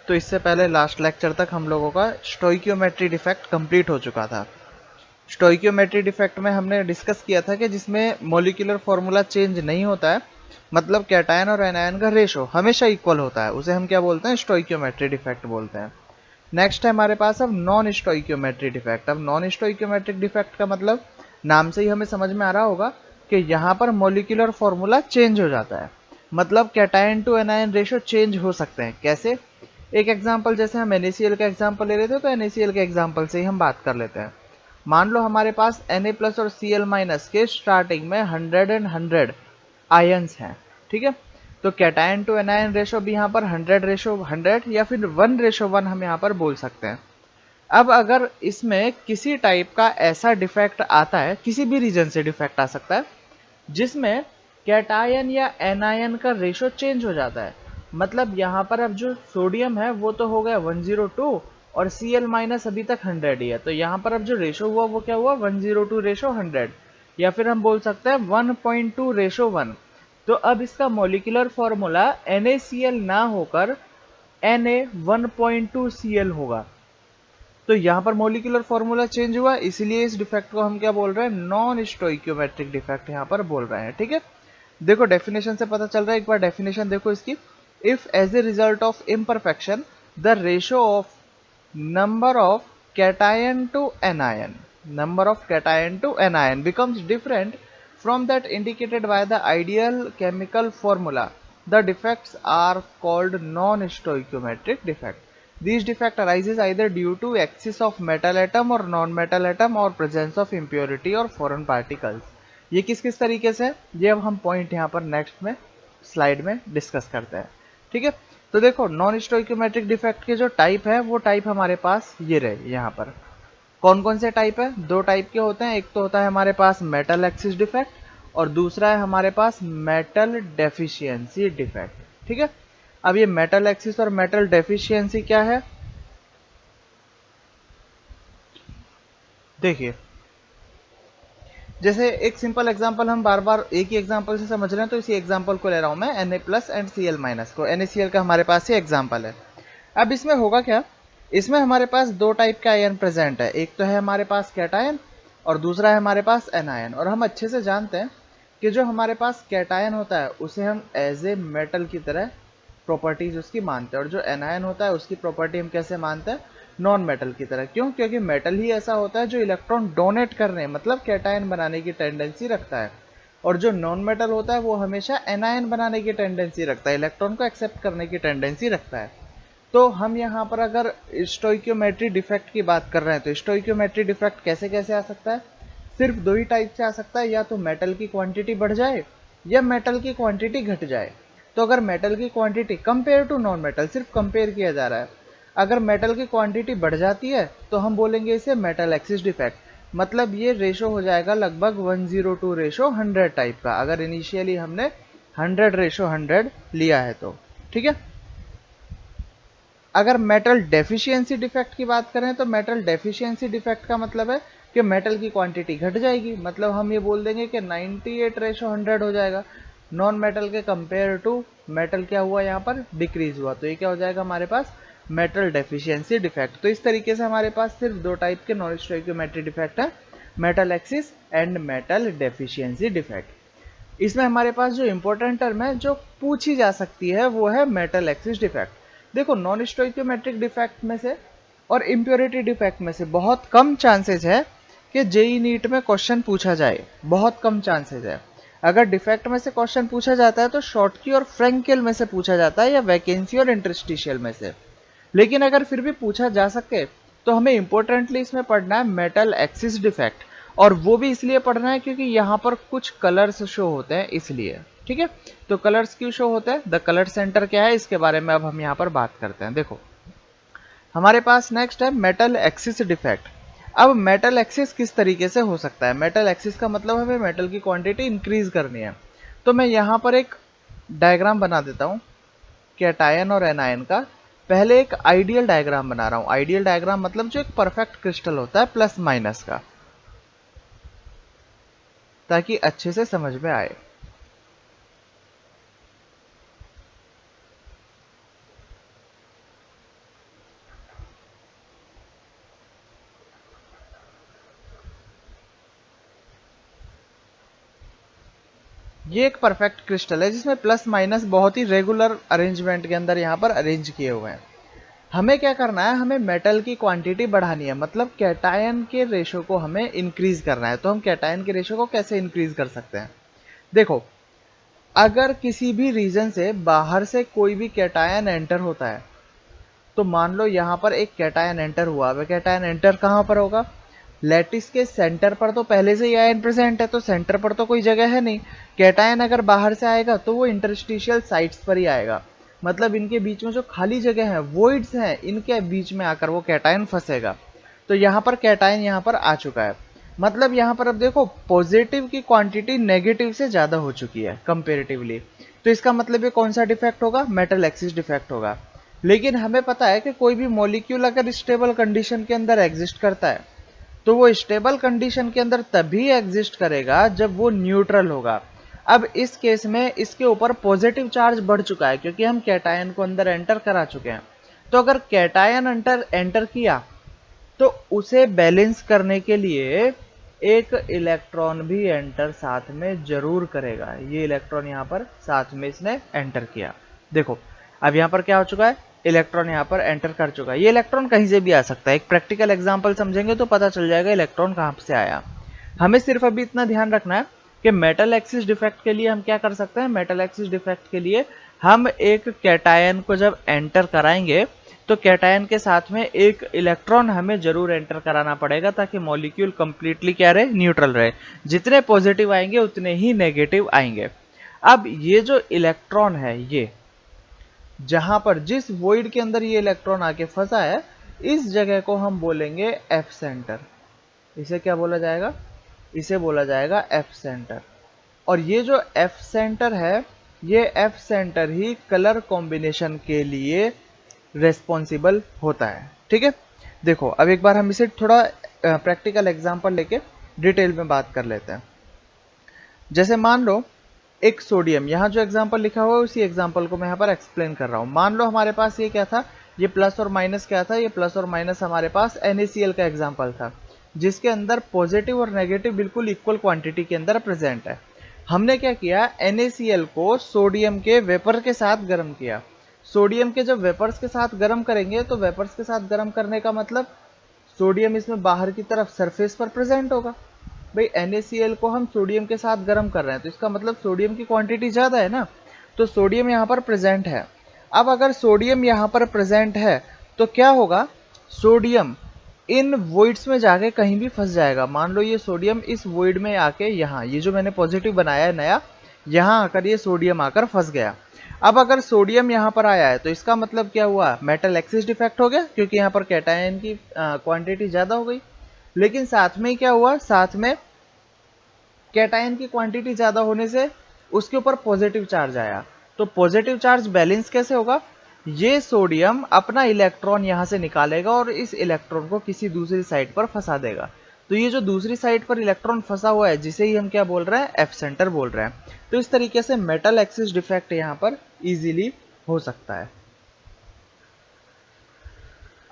तो इससे पहले लास्ट लेक्चर तक हम लोगों का स्टोइकियोमेट्री डिफेक्ट कंप्लीट हो चुका था। स्टोइकियोमेट्री डिफेक्ट में हमने डिस्कस किया था कि जिसमें मॉलिक्यूलर फॉर्मूला चेंज नहीं होता है, मतलब कैटायन और एनायन का रेशो हमेशा इक्वल होता है, उसे हम क्या बोलते हैं, स्टोइकियोमेट्री डिफेक्ट बोलते हैं। नेक्स्ट है हमारे पास अब नॉन स्टोइकियोमेट्रिक डिफेक्ट। अब नॉन स्टोइकियोमेट्रिक डिफेक्ट का मतलब नाम से ही हमें समझ में आ रहा होगा कि यहाँ पर मॉलिक्यूलर फॉर्मूला चेंज हो जाता है, मतलब cation to anion ratio change हो सकते हैं। कैसे? एक एग्जांपल, जैसे हम NaCl का एग्जांपल ले रहे थे, तो NaCl के एग्जांपल से ही हम बात कर लेते हैं। मान लो हमारे पास Na प्लस और Cl माइनस के स्टार्टिंग में 100 एंड 100 आयंस हैं, ठीक है। तो कैटायन टू एनायन रेशो भी यहाँ पर 100 रेशो 100 या फिर 1 रेशो 1 हम यहाँ पर बोल सकते हैं। अब अगर इसमें किसी टाइप का ऐसा डिफेक्ट आता है, किसी भी रीजन से डिफेक्ट आ सकता है, जिसमें कैटायन या एनायन का रेशो चेंज हो जाता है, मतलब यहाँ पर अब जो सोडियम है वो तो हो गया 102 और Cl माइनस अभी तक 100 ही है, तो यहाँ पर अब जो रेशो हुआ वो क्या हुआ, 102 रेशो 100, या फिर हम बोल सकते हैं 1.2 रेशो 1। तो अब इसका मॉलिक्यूलर फॉर्मूला NaCl ना होकर Na1.2Cl होगा। तो यहाँ पर मॉलिक्यूलर फॉर्मूला चेंज हुआ, इसलिए इस डिफेक्ट को हम क्या बोल रहे हैं, नॉन स्टोइकियोमेट्रिक डिफेक्ट यहाँ पर बोल रहे हैं, ठीक है। देखो डेफिनेशन से पता चल रहा है, एक बार डेफिनेशन देखो इसकी। If as a result of imperfection the ratio of number of cation to anion becomes different from that indicated by the ideal chemical formula, the defects are called non-stoichiometric defect. These defect arises either due to excess of metal atom or non-metal atom or presence of impurity or foreign particles. ये किस किस तरीके से, ये अब हम point यहाँ पर नेक्स्ट में स्लाइड में डिस्कस करते हैं, ठीक है। तो देखो नॉन स्टोइकियोमेट्रिक डिफेक्ट के जो टाइप है वो टाइप हमारे पास ये रहे। यहाँ पर कौन कौन से टाइप है, दो टाइप के होते हैं। एक तो होता है हमारे पास मेटल एक्सिस डिफेक्ट और दूसरा है हमारे पास मेटल डेफिशिएंसी डिफेक्ट, ठीक है। अब ये मेटल एक्सिस और मेटल डेफिशिएंसी क्या है, देखिए जैसे एक सिंपल एग्जांपल हम बार बार एक ही एग्जांपल से समझ रहे हैं, तो इसी एग्जांपल को ले रहा हूं मैं, Na plus and Cl minus को। NaCl का हमारे पास ये एग्जांपल है। अब इसमें होगा क्या, इसमें हमारे पास दो टाइप का आयन प्रेजेंट है, एक तो है हमारे पास कैटायन और दूसरा है हमारे पास एनायन। और हम अच्छे से जानते हैं कि जो हमारे पास कैटायन होता है उसे हम एज ए मेटल की तरह प्रॉपर्टीज उसकी मानते हैं, और जो एनायन होता है उसकी प्रॉपर्टी हम कैसे मानते हैं, नॉन मेटल की तरह। क्यों? क्योंकि मेटल ही ऐसा होता है जो इलेक्ट्रॉन डोनेट करने, मतलब कैटायन बनाने की टेंडेंसी रखता है, और जो नॉन मेटल होता है वो हमेशा एनायन बनाने की टेंडेंसी रखता है, इलेक्ट्रॉन को एक्सेप्ट करने की टेंडेंसी रखता है। तो हम यहाँ पर अगर स्टोइकियोमेट्री डिफेक्ट की बात कर रहे हैं, तो स्टोइकियोमेट्री डिफेक्ट कैसे कैसे आ सकता है, सिर्फ दो ही टाइप से आ सकता है, या तो मेटल की क्वांटिटी बढ़ जाए या मेटल की क्वांटिटी घट जाए। तो अगर मेटल की quantity compare to non metal, सिर्फ कंपेयर किया जा रहा है, अगर मेटल की क्वांटिटी बढ़ जाती है तो हम बोलेंगे इसे मेटल एक्सिस डिफेक्ट, मतलब ये रेशो हो जाएगा लगभग 102 रेशो 100 टाइप का, अगर इनिशियली हमने 100 रेशो 100 लिया है तो, ठीक है। अगर मेटल डेफिशिएंसी डिफेक्ट की बात करें, तो मेटल डेफिशिएंसी डिफेक्ट का मतलब है कि मेटल की क्वांटिटी घट जाएगी, मतलब हम ये बोल देंगे कि 98 रेशो 100 हो जाएगा, नॉन मेटल के कंपेयर टू मेटल क्या हुआ, यहाँ पर डिक्रीज हुआ, तो ये क्या हो जाएगा हमारे पास, मेटल डेफिशिएंसी डिफेक्ट। तो इस तरीके से हमारे पास सिर्फ दो टाइप के नॉन स्टोइकियोमेट्री डिफेक्ट है, metal axis and metal deficiency defect. इसमें हमारे पास जो इंपॉर्टेंट टर्म है जो पूछी जा सकती है वो है मेटल एक्सिस डिफेक्ट। देखो नॉन स्टोइकियोमेट्रिक डिफेक्ट में से और इम्प्योरिटी डिफेक्ट में से बहुत कम चांसेस है कि जेई नीट में क्वेश्चन पूछा जाए, बहुत कम चांसेस है। अगर डिफेक्ट में से क्वेश्चन पूछा जाता है तो शॉर्टकी और फ्रैंकेल में से पूछा जाता है, या वैकेंसी और इंटरस्टिशियल में से। लेकिन अगर फिर भी पूछा जा सके तो हमें इंपॉर्टेंटली इसमें पढ़ना है मेटल एक्सिस डिफेक्ट, और वो भी इसलिए पढ़ना है क्योंकि यहाँ पर कुछ कलर्स शो होते हैं इसलिए, ठीक है। तो कलर्स क्यों शो होते हैं, द कलर सेंटर क्या है, इसके बारे में अब हम यहाँ पर बात करते हैं। देखो हमारे पास नेक्स्ट है मेटल एक्सिस डिफेक्ट। अब मेटल एक्सिस किस तरीके से हो सकता है, मेटल एक्सिस का मतलब हमें मेटल की क्वांटिटी इंक्रीज करनी है। तो मैं यहाँ पर एक डायग्राम बना देता हूँ कैटायन और एनायन का। पहले एक आइडियल डायग्राम बना रहा हूँ, आइडियल डायग्राम मतलब जो एक परफेक्ट क्रिस्टल होता है प्लस माइनस का, ताकि अच्छे से समझ में आए। ये एक परफेक्ट क्रिस्टल है जिसमें प्लस माइनस बहुत ही रेगुलर अरेंजमेंट के अंदर यहाँ पर अरेंज किए हुए हैं। हमें क्या करना है, हमें मेटल की क्वांटिटी बढ़ानी है, मतलब कैटायन के रेशो को हमें इंक्रीज करना है। तो हम कैटायन के रेशो को कैसे इंक्रीज कर सकते हैं? देखो, अगर किसी भी रीजन से बाहर से कोई भी कैटायन एंटर होता है, तो मान लो यहाँ पर एक कैटायन एंटर हुआ। वह कैटायन एंटर कहाँ पर होगा? लैटिस के सेंटर पर तो पहले से ही आयन प्रेजेंट है, तो सेंटर पर तो कोई जगह है नहीं। कैटायन अगर बाहर से आएगा तो वो इंटरस्टिशियल साइट्स पर ही आएगा, मतलब इनके बीच में जो खाली जगह है, वॉइड्स हैं, इनके बीच में आकर वो कैटायन फंसेगा। तो यहाँ पर कैटायन यहाँ पर आ चुका है, मतलब यहाँ पर अब देखो पॉजिटिव की क्वांटिटी नेगेटिव से ज़्यादा हो चुकी है कंपेरेटिवली। तो इसका मतलब ये कौन सा डिफेक्ट होगा? मेटल एक्सिस डिफेक्ट होगा। लेकिन हमें पता है कि कोई भी मॉलिक्यूल अगर स्टेबल कंडीशन के अंदर एग्जिस्ट करता है तो वो स्टेबल कंडीशन के अंदर तभी एग्जिस्ट करेगा जब वो न्यूट्रल होगा। अब इस केस में इसके ऊपर पॉजिटिव चार्ज बढ़ चुका है क्योंकि हम कैटायन को अंदर एंटर करा चुके हैं। तो अगर कैटायन एंटर किया तो उसे बैलेंस करने के लिए एक इलेक्ट्रॉन भी एंटर साथ में जरूर करेगा। ये इलेक्ट्रॉन यहाँ पर साथ में इसने एंटर किया। देखो अब यहाँ पर क्या हो चुका है, इलेक्ट्रॉन यहाँ पर एंटर कर चुका है। ये इलेक्ट्रॉन कहीं से भी आ सकता है, एक प्रैक्टिकल एग्जांपल समझेंगे तो पता चल जाएगा इलेक्ट्रॉन कहाँ से आया। हमें सिर्फ अभी इतना ध्यान रखना है कि मेटल एक्सिस डिफेक्ट के लिए हम क्या कर सकते हैं। मेटल एक्सिस डिफेक्ट के लिए हम एक कैटायन को जब एंटर कराएंगे तो कैटायन के साथ में एक इलेक्ट्रॉन हमें जरूर एंटर कराना पड़ेगा ताकि मॉलिक्यूल कंप्लीटली क्या रहे, न्यूट्रल रहे। जितने पॉजिटिव आएंगे उतने ही नेगेटिव आएंगे। अब ये जो इलेक्ट्रॉन है, ये जहां पर जिस वॉइड के अंदर ये इलेक्ट्रॉन आके फंसा है, इस जगह को हम बोलेंगे एफ सेंटर। इसे क्या बोला जाएगा? इसे बोला जाएगा एफ सेंटर। और ये जो एफ सेंटर है, ये एफ सेंटर ही कलर कॉम्बिनेशन के लिए रेस्पॉन्सिबल होता है। ठीक है, देखो अब एक बार हम इसे थोड़ा प्रैक्टिकल एग्जांपल लेके डिटेल में बात कर लेते हैं। जैसे मान लो एक सोडियम, यहाँ जो एग्जांपल लिखा हुआ है उसी एग्जांपल को मैं यहाँ पर एक्सप्लेन कर रहा हूँ। मान लो हमारे पास ये क्या था, ये प्लस और माइनस क्या था, ये प्लस और माइनस हमारे पास NaCl का एग्जांपल था जिसके अंदर पॉजिटिव और नेगेटिव बिल्कुल इक्वल क्वांटिटी के अंदर प्रेजेंट है। हमने क्या किया, NaCl को सोडियम के वेपर के साथ गर्म किया। सोडियम के जब वेपर्स के साथ गर्म करेंगे तो वेपर्स के साथ गर्म करने का मतलब सोडियम इसमें बाहर की तरफ सरफेस पर प्रेजेंट होगा। भाई NaCl को हम सोडियम के साथ गर्म कर रहे हैं तो इसका मतलब सोडियम की क्वांटिटी ज़्यादा है ना, तो सोडियम यहाँ पर प्रेजेंट है। अब अगर सोडियम यहाँ पर प्रेजेंट है तो क्या होगा, सोडियम इन वॉइड्स में जाके कहीं भी फंस जाएगा। मान लो ये सोडियम इस वॉइड में आके यहाँ, ये जो मैंने पॉजिटिव बनाया है नया, यहाँ आकर ये सोडियम आकर फंस गया। अब अगर सोडियम यहाँ पर आया है तो इसका मतलब क्या हुआ, मेटल एक्सिस डिफेक्ट हो गया क्योंकि यहाँ पर कैटायन की क्वांटिटी ज़्यादा हो गई। लेकिन साथ में क्या हुआ, साथ में कैटायन की क्वांटिटी ज़्यादा होने से उसके ऊपर पॉजिटिव चार्ज आया। तो पॉजिटिव चार्ज बैलेंस कैसे होगा, ये सोडियम अपना इलेक्ट्रॉन यहाँ से निकालेगा और इस इलेक्ट्रॉन को किसी दूसरी साइड पर फंसा देगा। तो ये जो दूसरी साइड पर इलेक्ट्रॉन फंसा हुआ है जिसे ही हम क्या बोल रहे हैं, एफ सेंटर बोल रहे हैं। तो इस तरीके से मेटल एक्सिस डिफेक्ट यहाँ पर इजीली हो सकता है।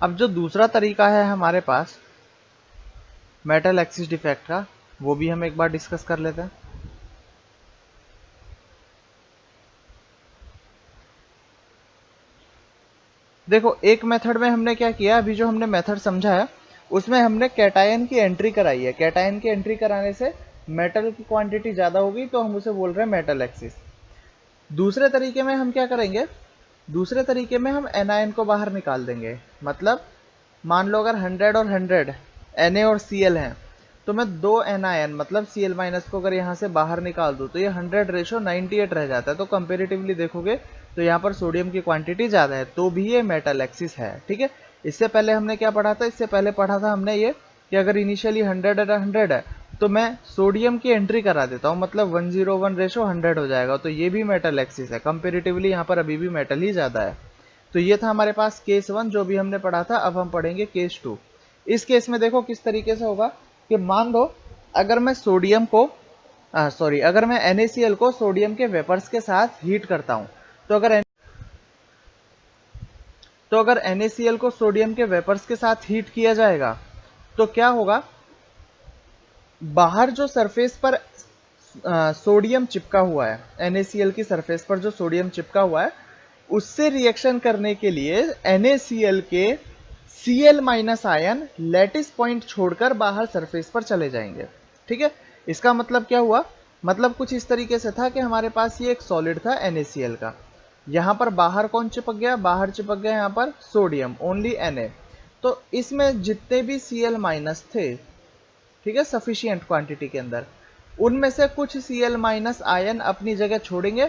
अब जो दूसरा तरीका है हमारे पास मेटल एक्सिस डिफेक्ट का, वो भी हम एक बार डिस्कस कर लेते हैं। देखो एक मेथड में हमने क्या किया, अभी जो हमने मेथड समझा है उसमें हमने कैटायन की एंट्री कराई है। कैटायन की एंट्री कराने से मेटल की क्वांटिटी ज़्यादा होगी तो हम उसे बोल रहे हैं मेटल एक्सिस। दूसरे तरीके में हम क्या करेंगे, दूसरे तरीके में हम एनायन को बाहर निकाल देंगे। मतलब मान लो अगर 100 और 100 Na और Cl हैं तो मैं दो एनायन मतलब Cl माइनस को अगर यहाँ से बाहर निकाल दूँ तो ये 100 रेशो 98 रह जाता है। तो कंपेरेटिवली देखोगे तो यहाँ पर सोडियम की क्वांटिटी ज़्यादा है, तो भी ये मेटल एक्सिस है। ठीक है, इससे पहले हमने क्या पढ़ा था, इससे पहले पढ़ा था हमने ये कि अगर इनिशियली 100 है तो मैं सोडियम की एंट्री करा देता हूँ, मतलब 101 रेशो 100 हो जाएगा, तो ये भी मेटल एक्सिस है। कंपेरेटिवली यहाँ पर अभी भी मेटल ही ज़्यादा है। तो ये था हमारे पास केस 1 जो भी हमने पढ़ा था। अब हम पढ़ेंगे केस 2। इस केस में देखो किस तरीके से होगा कि मान लो अगर मैं सोडियम को अगर मैं NaCl को सोडियम के वेपर्स के साथ हीट करता हूँ तो अगर NaCl को सोडियम के वेपर्स के साथ हीट किया जाएगा तो क्या होगा, बाहर जो सरफेस पर सोडियम चिपका हुआ है, NaCl की सरफेस पर जो सोडियम चिपका हुआ है उससे रिएक्शन करने के लिए NaCl के Cl minus ion lattice point छोड़कर बाहर सरफेस पर चले जाएंगे। ठीक है, इसका मतलब क्या हुआ, मतलब कुछ इस तरीके से था कि हमारे पास ये एक सॉलिड था NaCl का, यहां पर बाहर कौन चिपक गया, बाहर चिपक गया यहां पर सोडियम, ओनली Na। तो इसमें जितने भी Cl माइनस थे, ठीक है, सफिशिएंट क्वांटिटी के अंदर, उनमें से कुछ Cl माइनस आयन अपनी जगह छोड़ेंगे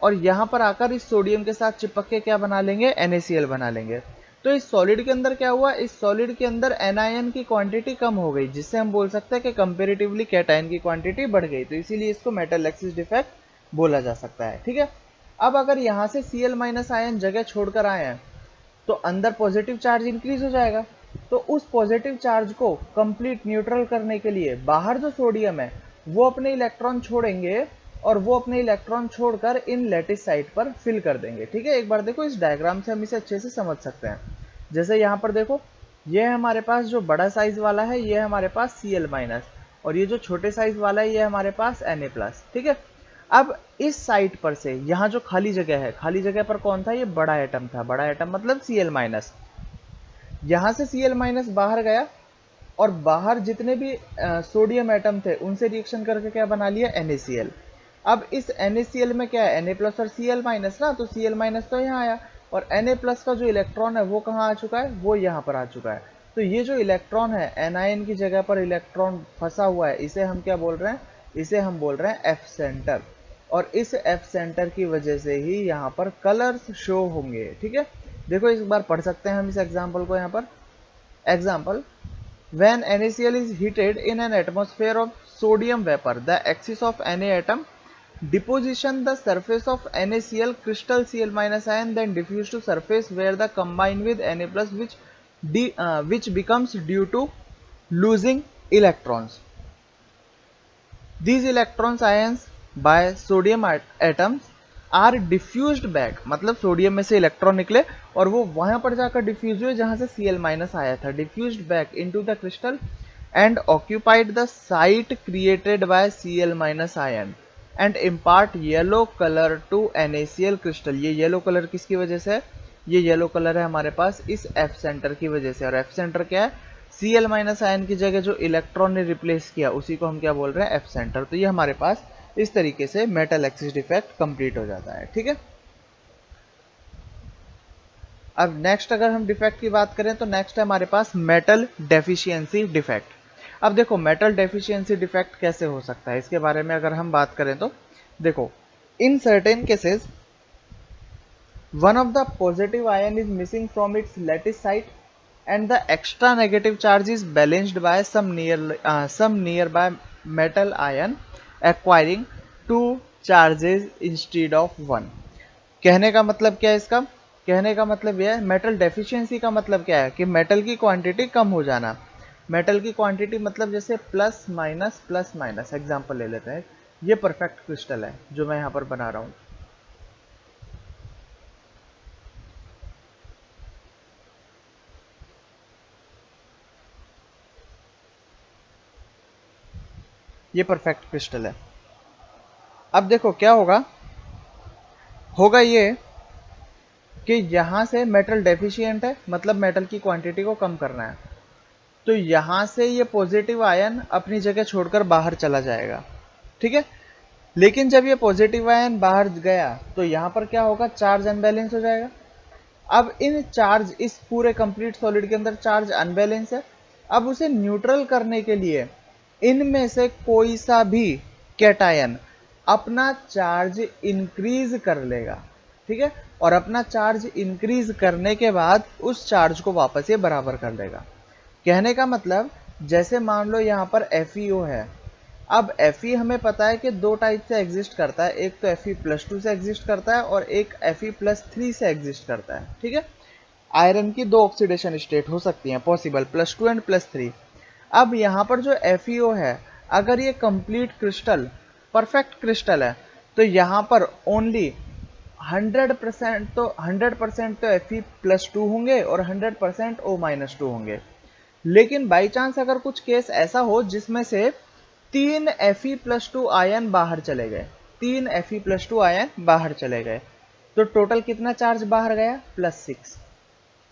और यहां पर आकर इस सोडियम के साथ चिपक के क्या बना लेंगे, NaCl बना लेंगे। तो इस सॉलिड के अंदर क्या हुआ, इस सॉलिड के अंदर एनायन की क्वांटिटी कम हो गई, जिससे हम बोल सकते हैं कि कंपेरेटिवली कैटायन की क्वांटिटी बढ़ गई, तो इसीलिए इसको मेटल एक्सिस डिफेक्ट बोला जा सकता है। ठीक है, अब अगर यहां से Cl माइनस आयन जगह छोड़कर आए हैं तो अंदर पॉजिटिव चार्ज इंक्रीज हो जाएगा, तो उस पॉजिटिव चार्ज को कंप्लीट न्यूट्रल करने के लिए बाहर जो सोडियम है वो अपने इलेक्ट्रॉन छोड़ेंगे और वो अपने इलेक्ट्रॉन छोड़कर इन लैटिस साइट पर फिल कर देंगे। ठीक है, एक बार देखो इस डायग्राम से हम इसे अच्छे से समझ सकते हैं। जैसे यहाँ पर देखो, ये है हमारे पास जो बड़ा साइज वाला है, ये है हमारे पास Cl माइनस, और ये जो छोटे साइज वाला है ये हमारे पास Na प्लस। ठीक है, अब इस साइट पर से यहाँ जो खाली जगह है, खाली जगह पर कौन था, ये बड़ा एटम था, बड़ा एटम मतलब Cl माइनस। यहां से Cl माइनस बाहर गया और बाहर जितने भी सोडियम एटम थे उनसे रिएक्शन करके क्या बना लिया, NaCl। अब इस NaCl में क्या है, Na प्लस और Cl माइनस ना, तो Cl माइनस तो यहाँ आया और Na प्लस का जो इलेक्ट्रॉन है वो कहाँ आ चुका है, वो यहाँ पर आ चुका है। तो ये जो इलेक्ट्रॉन है, एनायन की जगह पर इलेक्ट्रॉन फंसा हुआ है, इसे हम क्या बोल रहे हैं, इसे हम बोल रहे हैं F सेंटर, और इस F सेंटर की वजह से ही यहाँ पर कलर्स शो होंगे। ठीक है, देखो इस बार पढ़ सकते हैं हम इस एग्जाम्पल को। यहाँ पर example, when NaCl is heated in an atmosphere of sodium vapor, the axis of Na atom deposition the surface of NaCl crystal Cl minus ion, then diffuse to surface where the combine with Na plus, which becomes due to losing electrons. These electrons ions by sodium atoms are diffused back, मतलब sodium में से electron निकले और वो वहां पर जाकर diffuse हुए जहां से Cl माइनस आया था, diffused back into the crystal and occupied the site created by Cl minus ion and impart yellow colour to NaCl crystal. ये येलो कलर किसकी वजह से है, ये येलो कलर है हमारे पास इस F सेंटर की वजह से, और F सेंटर क्या है, Cl माइनस आयन की जगह जो इलेक्ट्रॉन ने रिप्लेस किया उसी को हम क्या बोल रहे हैं, F सेंटर। तो ये हमारे पास इस तरीके से मेटल एक्सिस डिफेक्ट कंप्लीट हो जाता है। ठीक है, अब नेक्स्ट अगर हम डिफेक्ट की बात करें तो नेक्स्ट है हमारे पास मेटल डेफिशिएंसी डिफेक्ट। अब देखो मेटल डेफिशिएंसी डिफेक्ट कैसे हो सकता है, इसके बारे में अगर हम बात करें तो देखो, in certain cases one of the positive ion is missing from its lattice site and the extra negative charge is balanced by some nearby metal ion acquiring two charges instead of one। कहने का मतलब क्या है इसका, कहने का मतलब यह है, मेटल डेफिशिएंसी का मतलब क्या है कि मेटल की क्वांटिटी कम हो जाना। मेटल की क्वांटिटी मतलब जैसे प्लस माइनस, एग्जांपल ले लेते हैं, ये परफेक्ट क्रिस्टल है जो मैं यहाँ पर बना रहा हूँ, ये परफेक्ट क्रिस्टल है। अब देखो क्या होगा, होगा ये कि यहां से मेटल डेफिशिएंट है, मतलब मेटल की क्वांटिटी को कम करना है, तो यहां से ये पॉजिटिव आयन अपनी जगह छोड़कर बाहर चला जाएगा। ठीक है, लेकिन जब ये पॉजिटिव आयन बाहर गया तो यहां पर क्या होगा, चार्ज अनबैलेंस हो जाएगा। अब इन चार्ज, इस पूरे कंप्लीट सॉलिड के अंदर चार्ज अनबैलेंस है, अब उसे न्यूट्रल करने के लिए इनमें से कोई सा भी कैटायन अपना चार्ज इंक्रीज कर लेगा। ठीक है, और अपना चार्ज इंक्रीज करने के बाद उस चार्ज को वापस ये बराबर कर देगा। कहने का मतलब, जैसे मान लो यहाँ पर FeO है, अब Fe हमें पता है कि दो टाइप से एग्जिस्ट करता है, एक तो Fe+2 से एग्जिस्ट करता है और एक Fe+3 से एग्जिस्ट करता है। ठीक है, आयरन की दो ऑक्सीडेशन स्टेट हो सकती हैं पॉसिबल, +2 एंड +3। अब यहाँ पर जो FeO है, अगर ये कंप्लीट क्रिस्टल परफेक्ट क्रिस्टल है तो यहाँ पर ओनली 100% तो Fe+2 होंगे और 100% O-2 होंगे। लेकिन बाई चांस अगर कुछ केस ऐसा हो जिसमें से 3 Fe+2 आयन बाहर चले गए, 3 Fe+2 आयन बाहर चले गए, तो टोटल कितना चार्ज बाहर गया? +6।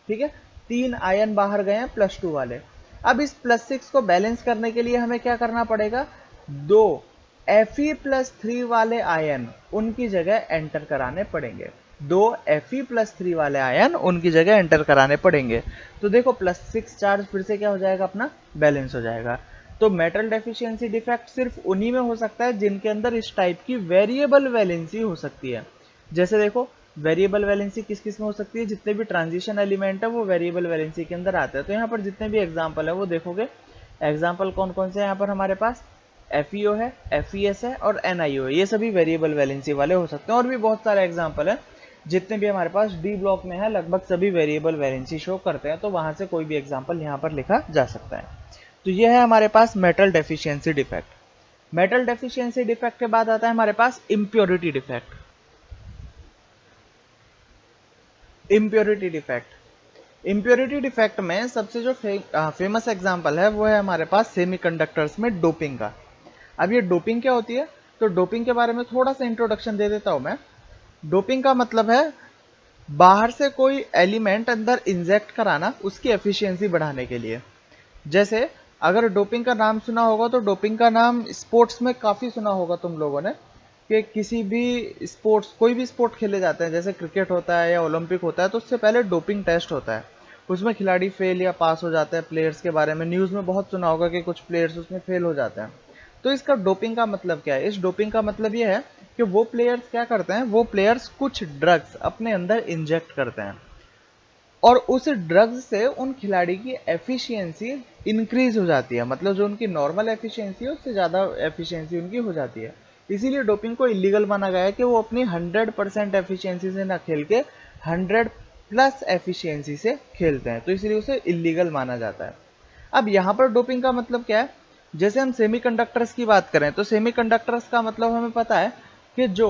ठीक है, 3 आयन बाहर गए हैं +2 वाले। अब इस +6 को बैलेंस करने के लिए हमें क्या करना पड़ेगा? 2 Fe+3 वाले आयन उनकी जगह एंटर कराने पड़ेंगे, 2 Fe+3 वाले आयन उनकी जगह एंटर कराने पड़ेंगे। तो देखो +6 चार्ज फिर से क्या हो जाएगा? अपना बैलेंस हो जाएगा। तो मेटल डेफिशिएंसी डिफेक्ट सिर्फ उन्हीं में हो सकता है जिनके अंदर इस टाइप की वेरिएबल वैलेंसी हो सकती है। जैसे देखो वेरिएबल वैलेंसी किस किस में हो सकती है? जितने भी ट्रांजिशन एलिमेंट है वो वेरिएबल वैलेंसी के अंदर आते हैं। तो यहाँ पर जितने भी एग्जांपल है वो देखोगे, एग्जांपल कौन कौन से हैं यहाँ पर हमारे पास? FeO है, FeS है और NiO है, ये सभी वेरिएबल वैलेंसी वाले हो सकते हैं। और भी बहुत सारे एग्जांपल है, जितने भी हमारे पास डी ब्लॉक में है लगभग सभी वेरिएबल वैलेंसी शो करते हैं, तो वहां से कोई भी एग्जांपल यहाँ पर लिखा जा सकता है। तो ये है हमारे पास metal deficiency defect. Metal deficiency defect के बाद आता है हमारे पास impurity defect. Impurity defect, impurity defect में सबसे जो फेमस एग्जांपल है वो है हमारे पास सेमीकंडक्टर्स में डोपिंग का। अब ये डोपिंग क्या होती है? तो डोपिंग के बारे में थोड़ा सा इंट्रोडक्शन दे देता हूं मैं। डोपिंग का मतलब है बाहर से कोई एलिमेंट अंदर इंजेक्ट कराना उसकी एफिशिएंसी बढ़ाने के लिए। जैसे अगर डोपिंग का नाम सुना होगा तो डोपिंग का नाम स्पोर्ट्स में काफ़ी सुना होगा तुम लोगों ने, कि किसी भी स्पोर्ट्स, कोई भी स्पोर्ट खेले जाते हैं, जैसे क्रिकेट होता है या ओलंपिक होता है, तो उससे पहले डोपिंग टेस्ट होता है। उसमें खिलाड़ी फेल या पास हो जाते हैं। प्लेयर्स के बारे में न्यूज़ में बहुत सुना होगा कि कुछ प्लेयर्स उसमें फेल हो जाते हैं। तो इसका डोपिंग का मतलब क्या है? इस डोपिंग का मतलब ये है कि वो प्लेयर्स क्या करते हैं, वो प्लेयर्स कुछ ड्रग्स अपने अंदर इंजेक्ट करते हैं और उस ड्रग्स से उन खिलाड़ी की एफिशिएंसी इंक्रीज हो जाती है, मतलब जो उनकी नॉर्मल एफिशिएंसी है उससे ज़्यादा एफिशिएंसी उनकी हो जाती है। इसीलिए डोपिंग को इलीगल माना गया है कि वो अपनी 100% एफिशिएंसी से ना खेल के 100+ एफिशिएंसी से खेलते हैं, तो इसलिए उसे इलीगल माना जाता है। अब यहाँ पर डोपिंग का मतलब क्या है? जैसे हम सेमीकंडक्टर्स की बात करें तो सेमीकंडक्टर्स का मतलब हमें पता है कि जो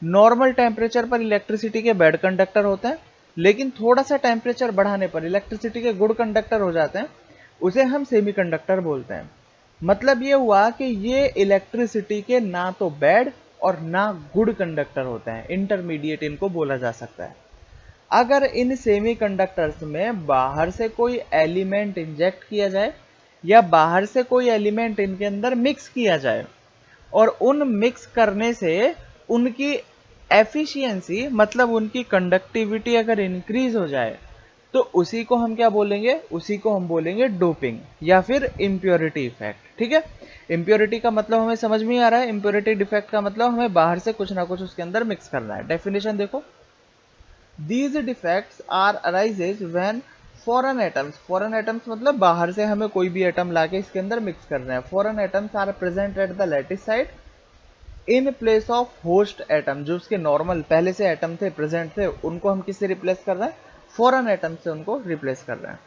नॉर्मल टेम्परेचर पर इलेक्ट्रिसिटी के बैड कंडक्टर होते हैं, लेकिन थोड़ा सा टेम्परेचर बढ़ाने पर इलेक्ट्रिसिटी के गुड कंडक्टर हो जाते हैं, उसे हम सेमीकंडक्टर बोलते हैं। मतलब ये हुआ कि ये इलेक्ट्रिसिटी के ना तो बैड और ना गुड कंडक्टर होते हैं, इंटरमीडिएट इनको बोला जा सकता है। अगर इन सेमीकंडक्टर्स में बाहर से कोई एलिमेंट इंजेक्ट किया जाए या बाहर से कोई एलिमेंट इनके अंदर मिक्स किया जाए और उन मिक्स करने से उनकी एफिशिएंसी, मतलब उनकी कंडक्टिविटी अगर इंक्रीज हो जाए, तो उसी को हम क्या बोलेंगे? उसी को हम बोलेंगे डोपिंग या फिर इम्प्योरिटी इफेक्ट। ठीक है, इम्प्योरिटी का मतलब हमें समझ में आ रहा है। इम्प्योरिटी डिफेक्ट का मतलब हमें बाहर से कुछ ना कुछ उसके अंदर मिक्स करना है। डेफिनेशन देखो, These defects are arises when foreign atoms मतलब बाहर से हमें कोई भी एटम लाके इसके अंदर मिक्स करना है। foreign atoms are present at the lattice site in place of host atom, जो उसके नॉर्मल पहले से एटम थे, प्रेजेंट थे, उनको हम किससे रिप्लेस कर रहे हैं? फॉरेन एटम से उनको रिप्लेस कर रहे हैं।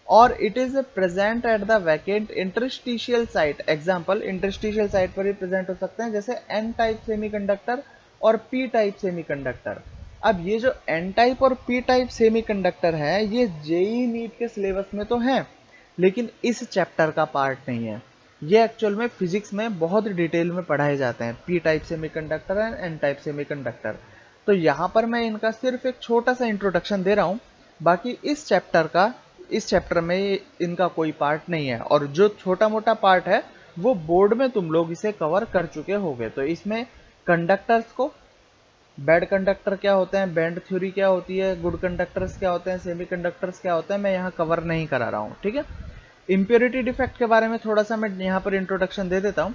और it is present at the vacant interstitial site. Example interstitial site पर भी प्रेजेंट हो सकते हैं, जैसे एन टाइप सेमीकंडक्टर और पी टाइप सेमीकंडक्टर। अब ये जो एन टाइप और पी टाइप सेमीकंडक्टर है ये जेई नीट के सिलेबस में तो है, लेकिन इस चैप्टर का पार्ट नहीं है। ये एक्चुअल में फिजिक्स में बहुत डिटेल में पढ़ाए जाते हैं, P type semiconductor and N type semiconductor. तो यहाँ पर मैं इनका सिर्फ एक छोटा सा इंट्रोडक्शन दे रहा हूँ, बाकी इस चैप्टर में इनका कोई पार्ट नहीं है, और जो छोटा मोटा पार्ट है वो बोर्ड में तुम लोग इसे कवर कर चुके होंगे। तो इसमें कंडक्टर्स को, बैड कंडक्टर क्या होते हैं, बैंड थ्योरी क्या होती है, गुड कंडक्टर्स क्या होते हैं, सेमीकंडक्टर्स क्या होते हैं, मैं यहाँ कवर नहीं करा रहा हूँ। ठीक है, इम्प्योरिटी डिफेक्ट के बारे में थोड़ा सा मैं यहाँ पर इंट्रोडक्शन दे देता हूँ।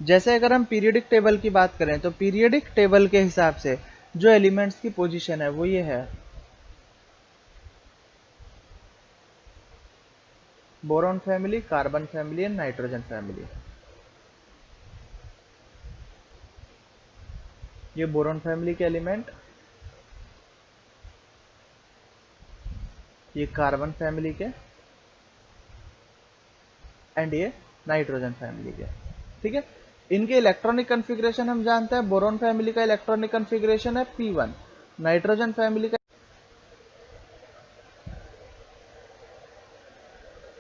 जैसे अगर हम पीरियडिक टेबल की बात करें तो पीरियडिक टेबल के हिसाब से जो एलिमेंट्स की पोजीशन है वो ये है, boron family, carbon family and nitrogen family. ये बोरॉन फैमिली के एलिमेंट, ये कार्बन फैमिली के, एंड ये नाइट्रोजन फैमिली के। ठीक है, इनके इलेक्ट्रॉनिक कन्फिग्रेशन हम जानते हैं। बोरॉन फैमिली का इलेक्ट्रॉनिक कन्फिग्रेशन है p1, नाइट्रोजन फैमिली का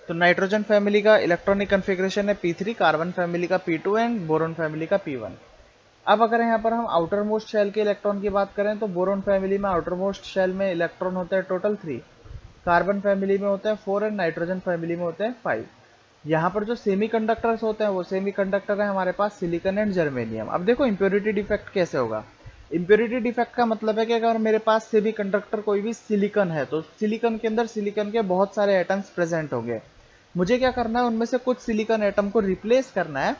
तो नाइट्रोजन फैमिली का इलेक्ट्रॉनिक कन्फिग्रेशन है p3, कार्बन फैमिली का p2 एंड बोरोन फैमिली का p1। अब अगर यहाँ पर हम आउटर मोस्ट शेल के इलेक्ट्रॉन की बात करें तो बोरोन फैमिली में आउटर मोस्ट शेल में इलेक्ट्रॉन होते हैं टोटल 3, कार्बन फैमिली में होते हैं 4 एंड नाइट्रोजन फैमिली में होते हैं 5। यहाँ पर जो सेमीकंडक्टर्स होते हैं वो सेमीकंडक्टर है हमारे पास सिलिकॉन एंड जर्मेनियम। अब देखो इम्प्योरिटी डिफेक्ट कैसे होगा। इम्प्योरिटी डिफेक्ट का मतलब है कि अगर मेरे पास सेमीकंडक्टर कोई भी सिलिकॉन है तो सिलिकॉन के अंदर सिलिकॉन के बहुत सारे एटम्स प्रेजेंट होंगे। मुझे क्या करना है, उनमें से कुछ सिलिकॉन एटम को रिप्लेस करना है,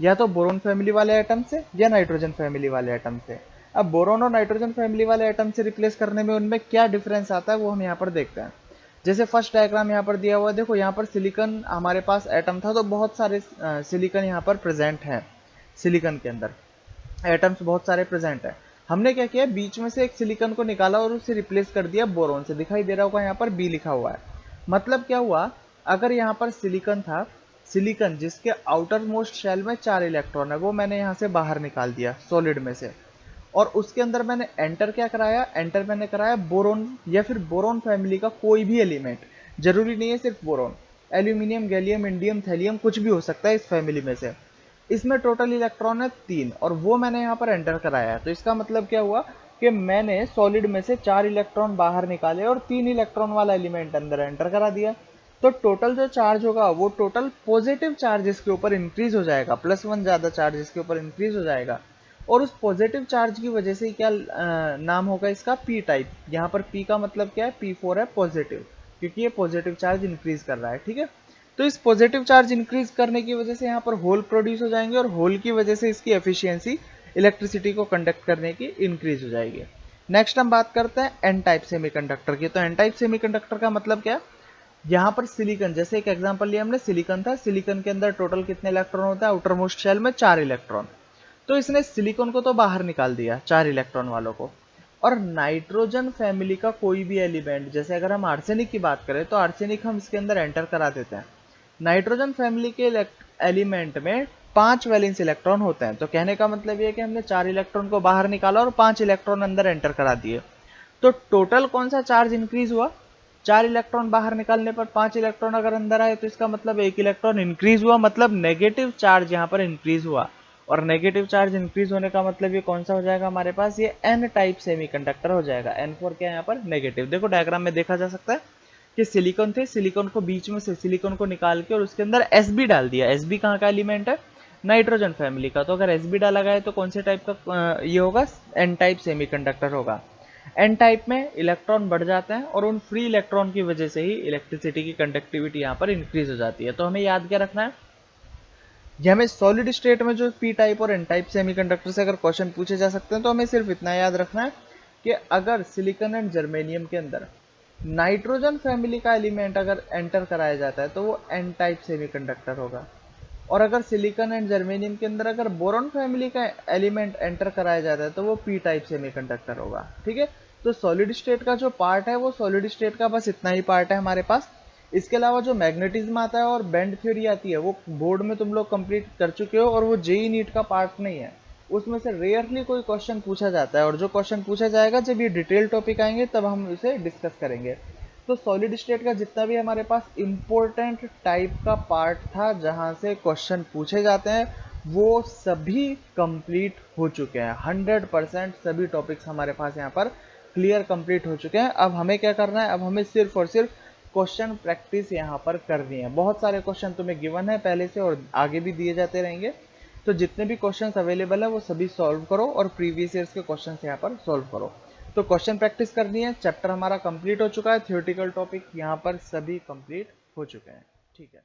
या तो बोरोन फैमिली वाले एटम से या नाइट्रोजन फैमिली वाले एटम से। अब बोरोन और नाइट्रोजन फैमिली वाले एटम से रिप्लेस करने में उनमें क्या डिफरेंस आता है वो हम यहाँ पर देखते हैं। जैसे फर्स्ट डायग्राम यहाँ पर दिया हुआ है, देखो यहाँ पर सिलिकॉन हमारे पास एटम था तो बहुत सारे सिलिकॉन यहाँ पर प्रेजेंट है, सिलिकॉन के अंदर एटम्स बहुत सारे प्रेजेंट है। हमने क्या किया, बीच में से एक सिलिकॉन को निकाला और उसे रिप्लेस कर दिया बोरोन से। दिखाई दे रहा होगा यहाँ पर बी लिखा हुआ है। मतलब क्या हुआ, अगर यहाँ पर सिलिकॉन था, सिलिकॉन जिसके आउटर मोस्ट शेल में 4 इलेक्ट्रॉन है वो मैंने यहाँ से बाहर निकाल दिया सॉलिड में से, और उसके अंदर मैंने एंटर क्या कराया, एंटर मैंने कराया बोरोन या फिर बोरोन फैमिली का कोई भी एलिमेंट। जरूरी नहीं है सिर्फ boron, aluminium, gallium, indium, thallium कुछ भी हो सकता है इस फैमिली में से। इसमें टोटल इलेक्ट्रॉन है 3 और वो मैंने यहाँ पर एंटर कराया। तो इसका मतलब क्या हुआ कि मैंने सॉलिड में से 4 इलेक्ट्रॉन बाहर निकाले और 3 इलेक्ट्रॉन वाला एलिमेंट अंदर एंटर करा दिया। तो टोटल जो चार्ज होगा वो टोटल पॉजिटिव चार्ज इसके ऊपर इंक्रीज हो जाएगा, +1 ज्यादा चार्ज इसके ऊपर इंक्रीज हो जाएगा। और उस पॉजिटिव चार्ज की वजह से क्या नाम होगा इसका, पी टाइप। यहाँ पर पी का मतलब क्या है, P4 है पॉजिटिव, क्योंकि ये पॉजिटिव चार्ज इंक्रीज कर रहा है। ठीक है, तो इस पॉजिटिव चार्ज इंक्रीज करने की वजह से यहाँ पर होल प्रोड्यूस हो जाएंगे और होल की वजह से इसकी एफिशिएंसी इलेक्ट्रिसिटी को कंडक्ट करने की इंक्रीज हो जाएगी। नेक्स्ट हम बात करते हैं एन टाइप सेमीकंडक्टर की। तो एन टाइप सेमीकंडक्टर का मतलब क्या, यहाँ पर सिलिकॉन, जैसे एक एग्जांपल लिया हमने, सिलिकॉन था, सिलिकॉन के अंदर टोटल कितने इलेक्ट्रॉन होता है, आउटर मोस्ट शेल में 4 इलेक्ट्रॉन। तो इसने सिलिकॉन को तो बाहर निकाल दिया 4 इलेक्ट्रॉन वालों को, और नाइट्रोजन फैमिली का कोई भी एलिमेंट, जैसे अगर हम आर्सेनिक की बात करें तो आर्सेनिक हम इसके अंदर एंटर करा देते हैं। नाइट्रोजन फैमिली के एलिमेंट में 5 वैलेंस इलेक्ट्रॉन होते हैं। तो कहने का मतलब ये है कि हमने 4 इलेक्ट्रॉन को बाहर निकाला और 5 इलेक्ट्रॉन अंदर एंटर करा दिए। तो टोटल कौन सा चार्ज इंक्रीज हुआ, 4 इलेक्ट्रॉन बाहर निकालने पर 5 इलेक्ट्रॉन अगर अंदर आए तो इसका मतलब 1 इलेक्ट्रॉन इंक्रीज हुआ, मतलब नेगेटिव चार्ज यहाँ पर इंक्रीज हुआ। और नेगेटिव चार्ज इंक्रीज होने का मतलब ये कौन सा हो जाएगा हमारे पास, ये एन टाइप सेमीकंडक्टर हो जाएगा। N4 क्या है यहाँ पर, नेगेटिव। देखो डायग्राम में देखा जा सकता है कि सिलिकॉन थे, सिलिकॉन को बीच में से सिलिकॉन को निकाल के और उसके अंदर Sb डाल दिया। Sb कहाँ का एलिमेंट है, नाइट्रोजन फैमिली का। तो अगर Sb डाला गया है तो कौन से टाइप का ये होगा, एन टाइप सेमीकंडक्टर होगा। एन टाइप में इलेक्ट्रॉन बढ़ जाते हैं और उन फ्री इलेक्ट्रॉन की वजह से ही इलेक्ट्रिसिटी की कंडक्टिविटी यहाँ पर इंक्रीज हो जाती है। तो हमें याद क्या रखना है, ये हमें सॉलिड स्टेट में जो पी टाइप और एन टाइप सेमीकंडक्टर से अगर क्वेश्चन पूछे जा सकते हैं तो हमें सिर्फ इतना याद रखना है कि अगर सिलिकॉन एंड जर्मेनियम के अंदर नाइट्रोजन फैमिली का एलिमेंट अगर एंटर कराया जाता है तो वो एन टाइप सेमीकंडक्टर होगा, और अगर सिलिकॉन एंड जर्मेनियम के अंदर अगर बोरॉन फैमिली का एलिमेंट एंटर कराया जाता है तो वो पी टाइप सेमीकंडक्टर होगा। ठीक है, तो सॉलिड स्टेट का जो पार्ट है वो सॉलिड स्टेट का बस इतना ही पार्ट है हमारे पास। इसके अलावा जो मैग्नेटिज्म आता है और बैंड थ्योरी आती है वो बोर्ड में तुम लोग कंप्लीट कर चुके हो, और वो जेई नीट का पार्ट नहीं है, उसमें से रेयरली कोई क्वेश्चन पूछा जाता है, और जो क्वेश्चन पूछा जाएगा जब ये डिटेल टॉपिक आएंगे तब हम इसे डिस्कस करेंगे। तो सॉलिड स्टेट का जितना भी हमारे पास इंपॉर्टेंट टाइप का पार्ट था जहां से क्वेश्चन पूछे जाते हैं वो सभी कंप्लीट हो चुके हैं। 100% सभी टॉपिक्स हमारे पास यहाँ पर क्लियर कंप्लीट हो चुके हैं। अब हमें क्या करना है, अब हमें सिर्फ और सिर्फ क्वेश्चन प्रैक्टिस यहाँ पर करनी है। बहुत सारे क्वेश्चन तुम्हें गिवन है पहले से और आगे भी दिए जाते रहेंगे, तो जितने भी क्वेश्चंस अवेलेबल है वो सभी सॉल्व करो और प्रीवियस ईयर्स के क्वेश्चंस यहाँ पर सॉल्व करो। तो क्वेश्चन प्रैक्टिस करनी है। चैप्टर हमारा कंप्लीट हो चुका है, थ्योरेटिकल टॉपिक यहाँ पर सभी कंप्लीट हो चुके हैं। ठीक है।